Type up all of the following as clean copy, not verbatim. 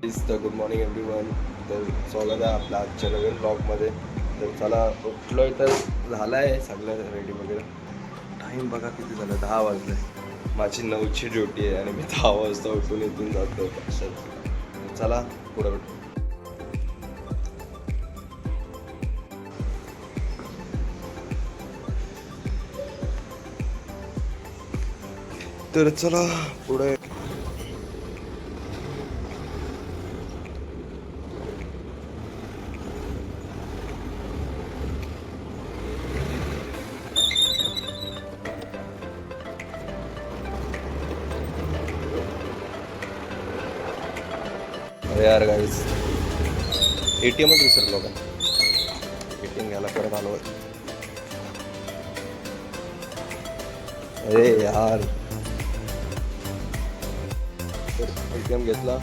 तर good morning everyone. तर स्वागत आहे आपल्या आजच्या नवीन ब्लॉगमध्ये. तर चला उठलोय तर झालं आहे सगळं रेडी वगैरे. टाईम बघा किती झालं, 10 वाजले. माझी 9ची ड्युटी आहे आणि मी 10 वाजता उठून इथून जातो. चला पुढं. तर चला पुढे. अरे यार गाईस, ATMच विसरलो का? ATM घ्यायला परत आलो. अरे यार, ATM घेतला.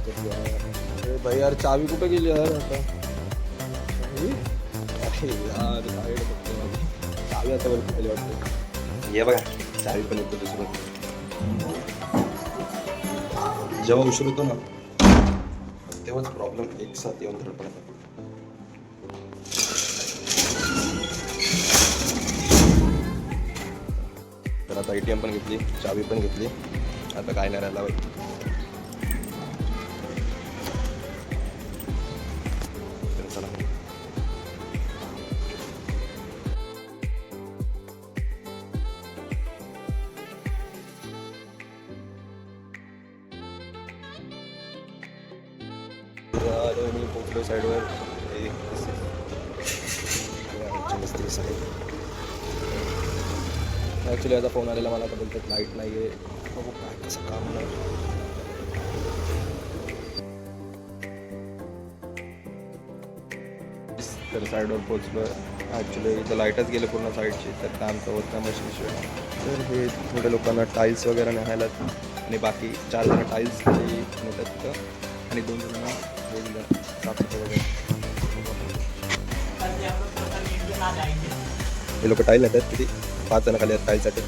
अरे भाई यार, चावी कुठे गेली यार आता? अरे यार, साईड बघतो माझी चावी आता वरती गेली वाटतं. ये बघा, चावी पण येतो दुसरं. जेव्हा उशीर होतो ना तेव्हाच प्रॉब्लेम एक साथ येऊन धडपडतात. तर आता ATM पण घेतली, चावी पण घेतली, आता काय नाही राहिला बाई. चला मी पोचलो साईडवर. मिस्त्री साईड. ॲक्च्युली आता फोन आलेला मला, तर बोलतात लाईट नाही आहे. बघू काय कसं काम नाही. तर साईडवर पोचलो. ॲक्च्युली इथं लाईटच गेलं पूर्ण साईडची, तर काम तर होत नाही मशीनशिवाय. तर हे थोड्या लोकांना टाईल्स वगैरे न्यायला आणि बाकी 4 जण टाईल्स नेतात तिथं आणि 2 जणांना वेगळं साफसफाई वगैरे. हे लोक टाईल नेतात, किती 5 जण खाली आहेत टाईलसाठी.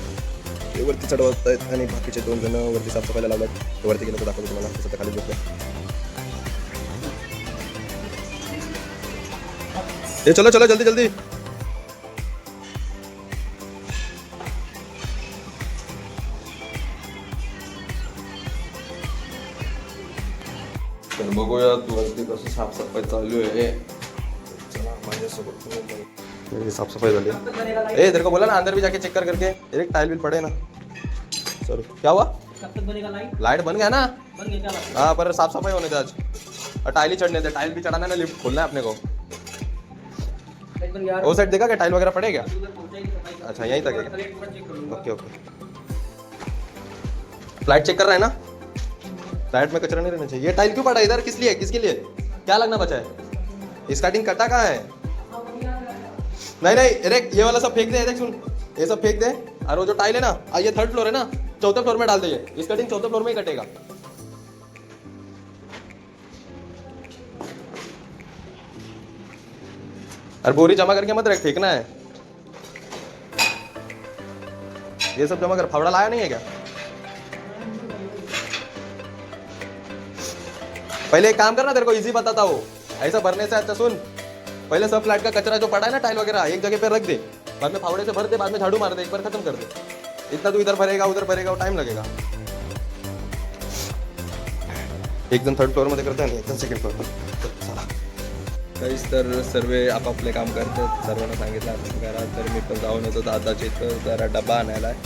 ते वरती चढवत आहेत आणि बाकीचे 2 जण वरती साफसफाईला लावतात. ते वरती गेलं तर दाखवतो तुम्हाला कसं. तर खाली झोपलं. ये चलो चलो जल्दी जल्दी. तर बघूयात वरती कसं साफसफाई चालू आहे. चला माझ्यासोबत. साफसफाई झाली. ए तेरे को बोला ना अंदर भी जाके चेक कर करके. एक टाइल भी पड़े ना. सर क्या हुआ? लाइट बन गया ना? हाँ, पर साफ सफाई होने थे आज. टाइल ही चढ़ने थे. टाइल भी चढ़ाना ना, लिफ्ट खोलना है अपने को. वो साइड देखा क्या टाइल वगैरह पड़े क्या? अच्छा यहीं तक है. Okay okay. लाइट चेक कर रहा है ना? लाइट में कचरा नहीं रहना चाहिए. ये टाइल क्यों पड़ा इधर? किस लिए? किसके लिए? क्या लगना बचा है? स्टार्टिंग कटा कहाँ है? नहीं नहीं, अरे ये वाला सब फेंक दे. देख सुन, ये सब फेंक दे. और वो जो टाइल है ना, ये 3rd फ्लोर है ना, 4थे फ्लोर में डाल दे. इस कटिंग 4थे फ्लोर में ही कटेगा. और बोरी जमा करके मत रख, फेंकना है. ये सब जमा कर. फावड़ा लाया नहीं है क्या? पहले एक काम करना, तेरे को इजी बताता हूँ. ऐसा भरने से अच्छा सुन, पहले सब फ्लैट का कचरा जो पड़ा है ना टाइल वगैरह, एक जगह पे रख दे. बाद में फावड़े से भर दे, बाद में झाड़ू मार दे, एक बार खत्म कर दे. इतना तू इधर भरेगा उधर भरेगा, टाइम लगेगा. एक जण 3rd फ्लोअर मध्ये करते आणि एक जण 2nd फ्लोअर. चला काहीच. तर सर्व आपापले काम करतात. सर्वांना सांगितलं आपण करा. तर मी पण जाऊन येतो दादाच्या इथं जरा डबा आणायला आहे,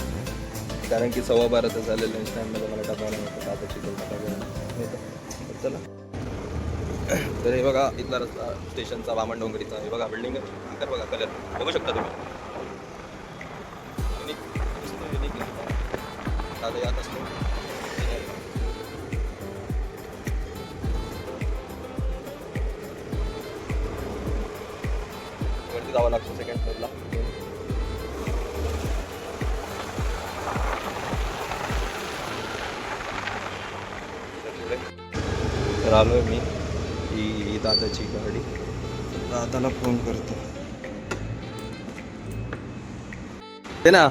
कारण की 12:15 झालेलं. लंच टाईममध्ये मला डबा आणायला होता दादाची इथं. चला. तर हे बघा इथला रस्ता स्टेशनचा, वामन डोंगरीचा. हे बघा बिल्डिंग आकार बघा, कलर बघू शकता तुम्ही. युनिक दादा यात असतो. वरती जावं लागतं 2nd फ्लोअरला. तर आलोय मी. ही दादाची गाडी. दादाला फोन करतो. देना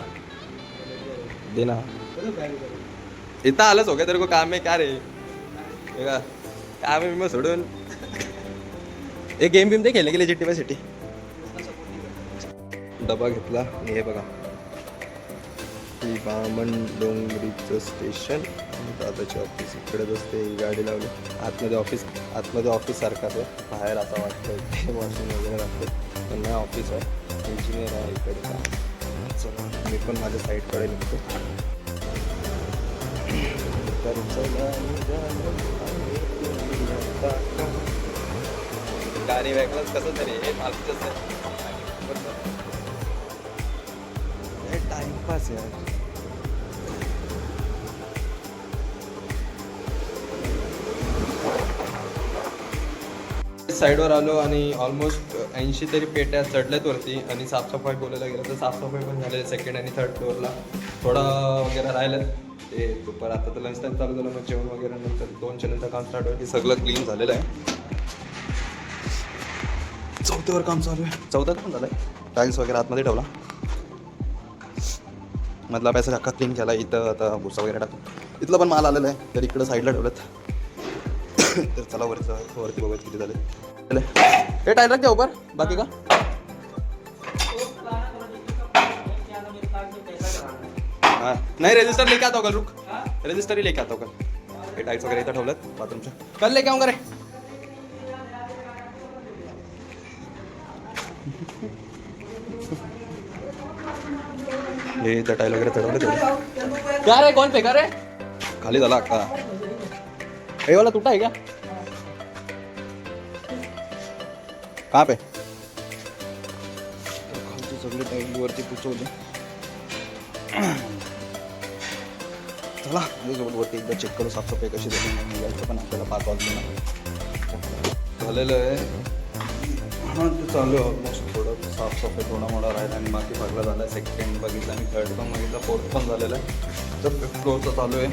देना. इतना आलस हो गया तेरे को काम में क्या रे? काम मग सोडून एक गेम बिम ते खेळले गेले जिट्टी बाय सिटी. डबा घेतला आणि हे बघा ही बामण डोंगरीचं स्टेशन आणि दादाची ऑफिस इकडेच असते. ही गाडी लावली आतमध्ये ऑफिस सारखाच आहे. बाहेर असं वाटतं ते वॉशिंग वगैरे राहते पण नाही ऑफिस आहे. इंजिनियर आहे इकडे का. चला मी पण माझ्या साईडकडे निघतो. तर चला गाडी वेगळंच कसं तरी हे मालकीच टाइमपास यार. साईडवर आलो आणि ऑलमोस्ट 80 तरी पेट्या चढल्यात वरती आणि साफसफाई बोलायला गेलं तर साफसफाई पण झालेली सेकंड आणि थर्ड फ्लोअरला. थोडा वगैरे राहिलं ते दुपार. आता तर लंच टाईम चालू झालं मग जेवण वगैरे नंतर 2च्या नंतर काम स्टार्ट होईल. सगळं क्लीन झालेलं आहे. चौथ्यावर काम चालू आहे. चौथ्यात पण झालं आहे. टाईल्स वगैरे आतमध्ये ठेवला. मधला पैसा अख्खा क्लीन केला. इथं आता भुसा वगैरे टाकून इथलं पण माल आलेला आहे तर इकडं साईडला ठेवलं. तर चला वरती बघत किती झाले. हे टायर रख क्या ऊपर बाकी का. हाँ नहीं रजिस्टर लेके आता होगा. रुक रजिस्टर ही लेके आता होगा. हे टाईल्स वगैरे इथं ठेवलं बाथरूमच्या. कल लेके आऊंगा रे. हे इथं टाईल वगैरे चढवलं तेवढं. क्या रे कोण फेका रे. खाली झाला अख्खा. हे वाला तुटा है क्या. कहाँ पे खालची सगळी टाईल वरती पुचवली. चला माझ्यासोबत वरती एकदा चेक करू साफसफाई कशी झाली. यायचं पण आपल्याला 5 वाजले ना झालेलं आहे. हां ते चालू आहे ऑलमोस्ट. थोडं साफसफाई थोडा मोठा राहिला आणि बाकी सगळं झालं आहे. सेकंड बघितलं आणि थर्ड पण बघितलं. फोर्थ पण झालेलं आहे. तर 5th फ्लोअरचं चालू आहे.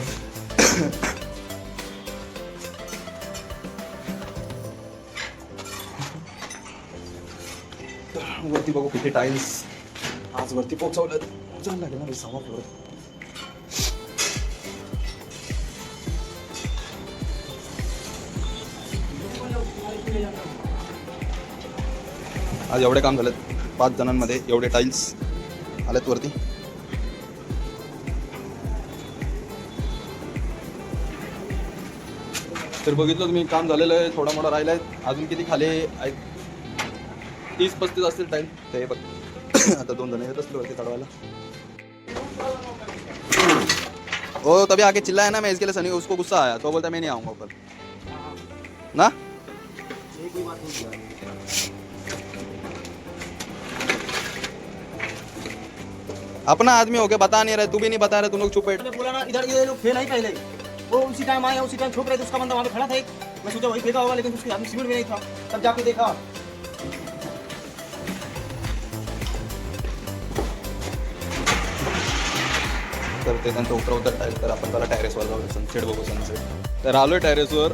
वरती बघू किती टाईल्स आज वरती पोहोचवलं. जायला लागेल ना 6वा फ्लोअर. आज एवढे काम झालेत. 5 जणांमध्ये एवढे टाईल्स आलेत वरती. तर बघितलं तुम्ही काम झालेलं आहे. थोडा मोठा राहिला आहे. अजून किती खाली 30-35 असतील टाइम. ते बघ आता 2 जण येत असतील वरती चढवायला. ओ तभी आके चिल्लाया ना मैं इसके लिए. सनी उसको गुस्सा आया तो बोलता मैं नहीं आऊँगा ऊपर ना. अपना आदमी हो गया बता नहीं रहे. तू भी नहीं बता रहे. तुम लोग चुप बैठ. बोला ना इधर ये लोग फेल ही पहले. वो उसी टाइम आया उसी टाइम ठोक रहे थे. उसका बंदा वहाँ पे खड़ा था एक. मैं सोचा वही फेंका होगा लेकिन उसके हाथ में सीमेंट भी नहीं था. तब जाके देखा तर ते त्यांचं उतरवतात टायर. तर आपण त्याला टेरेसवर जाऊ. सनसेट बघू. सनसेट तर आलोय टेरेसवर.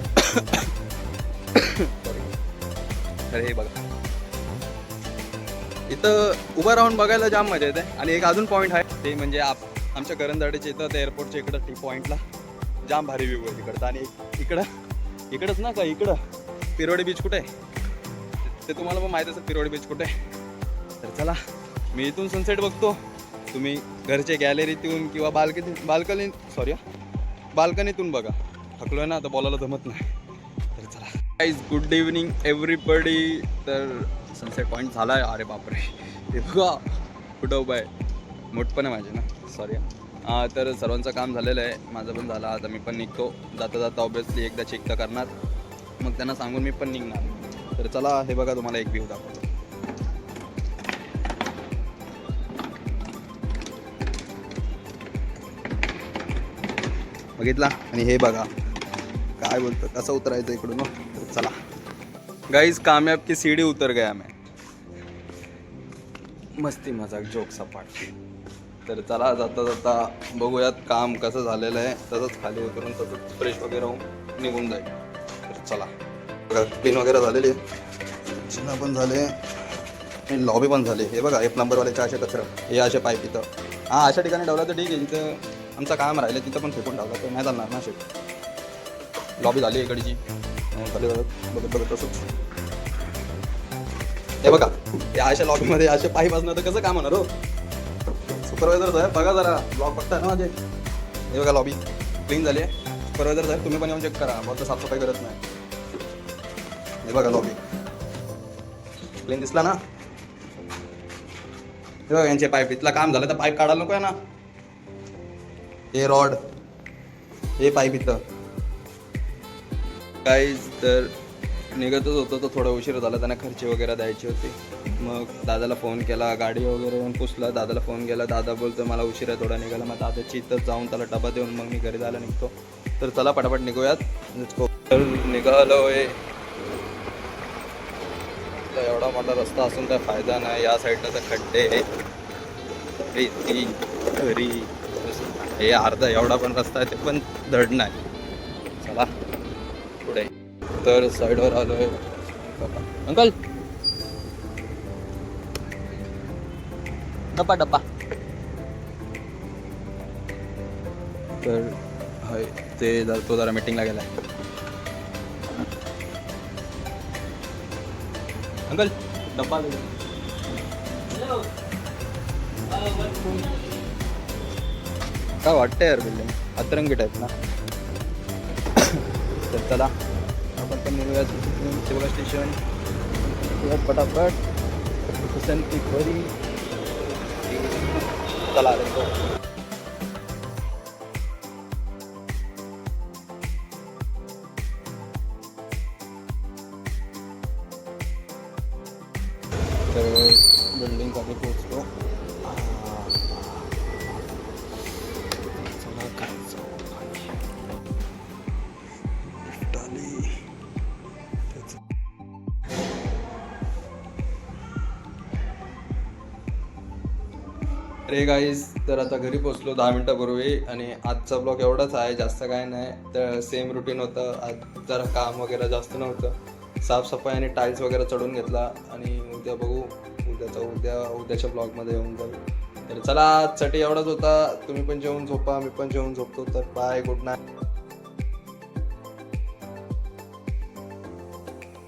तर हे बघा इथं उभं राहून बघायला जाम मजा येते. आणि एक अजून पॉईंट आहे ते म्हणजे आमच्या करंजाडीच्या इथं त्या एअरपोर्टच्या इकडं टी पॉईंटला जाम भारी व्ह्यू आहे तिकडचा. आणि इकडंच ना का इकडं पिरोडी बीच कुठे आहे ते तुम्हाला पण माहीत असेल. पिरोडी बीच कुठे आहे. तर चला मी इथून सनसेट बघतो. तुम्ही घरचे गॅलरीतून किंवा बाल्कनीतून बघा. थकलो आहे ना आता बोलायला जमत नाही. तर चला गाईज गुड इव्हनिंग एव्हरीबडी. तर सनसेट पॉईंट झाला आहे. अरे बापरे ते बघा कुठं उभं आहे. मोठ पण आहे माझे ना सॉरी. तर सर्वांचं काम झालेलं आहे. माझं पण झालं. आता मी पण निघतो. जाता ऑब्वियसली एकदा चेक तर करणार. मग त्यांना सांगून मी पण निघणार. तर चला हे बघा तुम्हाला एक व्ह्यू दाखवतो. बघितला. आणि हे बघा काय बोलतो कसं उतरायचं इकडून. तर चला गाइस कामयाब की सीढ़ी उतर गया मैं. मस्ती मजाक जोक सपाट. तर चला जाता बघूयात काम कसं झालेलं आहे. तसंच खाली उतरून तसंच फ्रेश वगैरे होऊन निघून जाईल. तर चला बघा क्लीन वगैरे झालेली आहे. चिन्ह पण झाले आणि लॉबी पण झाली. हे बघा 1 नंबरवाल्याच्या असे कचरा हे असे पाईप इथं. हां अशा ठिकाणी ठेवला तर ठीक आहे. जिथं आमचं काम राहिलं तिथं पण फेकून ठेवला तर नाही चालणार ना. शेट लॉबी झाली इकडची खाली बघत बघत तसंच. हे बघा या अशा लॉबीमध्ये असे पाईप असणार तर कसं काम होणार हो. सुपरवायझर साहेब बघा जरा ब्लॉग बघताय ना माझे. हे बघा लॉबी क्लीन झाली आहे. सुपरवायझर साहेब तुम्ही पण येऊन चेक करा, फक्त साफसफाई करत नाही. हे बघा लॉबी क्लीन दिसला ना. हे बघा यांचे पाईप, इथला काम झालं तर पाईप काढायला नको आहे ना. हे रॉड, हे पाईप इथं. काहीच तर निघतच होतं तर थोडा उशीर झाला, त्यांना खर्ची वगैरे द्यायची होती. मग दादाला फोन केला, गाडी वगैरे येऊन पुसला. दादाला फोन केला, दादा बोलतो मला उशीर आहे थोडा निघाला. मग दादाची इथं जाऊन त्याला डबा देऊन मग मी घरी जायला निघतो. तर चला पटापट निघूयात. तर निघालोय. एवढा मोठा रस्ता असून काय फायदा नाही. या साईडला तर खड्डे, रेती, घरी, हे अर्धा एवढा पण रस्ता आहे ते पण धड नाही. चला पुढे. तर साईडवर आलोय. अंकल डब्बा डब्बा. तर हाय ते तो जरा मीटिंगला गेलाय. अंकल डब्बा काय वाटतंय यार बिल्डिंग अतरंगी टाईप ना. तर चला आपण पण निघूया शिवगा स्टेशन पटापट. घरी चला तर बिल्डिंग खाली पोहोचतो. अरे गाईज तर आता घरी पोचलो 10 मिनटापूर्वी. आणि आजचा ब्लॉग एवढाच आहे, जास्त काय नाही. तर सेम रुटीन होतं. आज जरा काम वगैरे जास्त नव्हतं. साफसफाई आणि टाईल्स वगैरे चढून घेतला. आणि उद्या बघू, उद्याच्या ब्लॉगमध्ये येऊन जाऊ. तर चला आजसाठी एवढाच होता. तुम्ही पण जेवून झोपा, मी पण जेवून झोपतो. तर बाय, गुड नाईट.